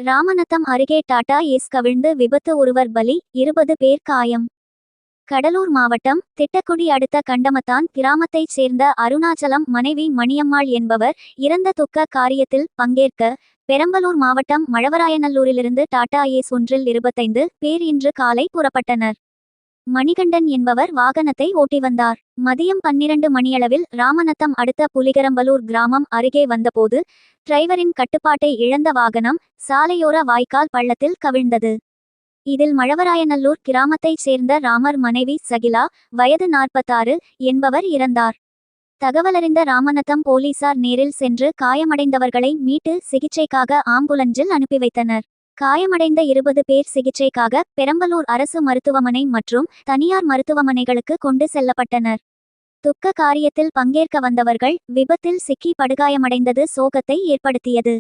ராமநத்தம் அருகே டாடா ஏஸ் கவிழ்ந்து விபத்து, ஒருவர் பலி, 20 பேர் காயம். கடலூர் மாவட்டம் திட்டக்குடி அடுத்த கண்டமத்தான் கிராமத்தைச் சேர்ந்த அருணாச்சலம் மனைவி மணியம்மாள் என்பவர் இறந்த துக்க காரியத்தில் பங்கேற்க பெரம்பலூர் மாவட்டம் மழவராயநல்லூரிலிருந்து டாடா ஏஸ் ஒன்றில் 25 பேர் இன்று காலை புறப்பட்டனர். மணிகண்டன் என்பவர் வாகனத்தை ஓட்டி வந்தார். மதியம் 12 மணியளவில் ராமநத்தம் அடுத்த புலிகரம்பலூர் கிராமம் அருகே வந்தபோது டிரைவரின் கட்டுப்பாட்டை இழந்த வாகனம் சாலையோர வாய்க்கால் பள்ளத்தில் கவிழ்ந்தது. இதில் மழவராயநல்லூர் கிராமத்தைச் சேர்ந்த ராமர் மனைவி சகிலா, வயது 46 என்பவர் இறந்தார். தகவலறிந்த ராமநத்தம் போலீசார் நேரில் சென்று காயமடைந்தவர்களை மீட்டு சிகிச்சைக்காக ஆம்புலன்ஸில் அனுப்பி வைத்தனர். காயமடைந்த 20 பேர் சிகிச்சைக்காக பெரம்பலூர் அரசு மருத்துவமனை மற்றும் தனியார் மருத்துவமனைகளுக்கு கொண்டு செல்லப்பட்டனர். துக்க காரியத்தில் பங்கேற்க வந்தவர்கள் விபத்தில் சிக்கி படுகாயமடைந்தது சோகத்தை ஏற்படுத்தியது.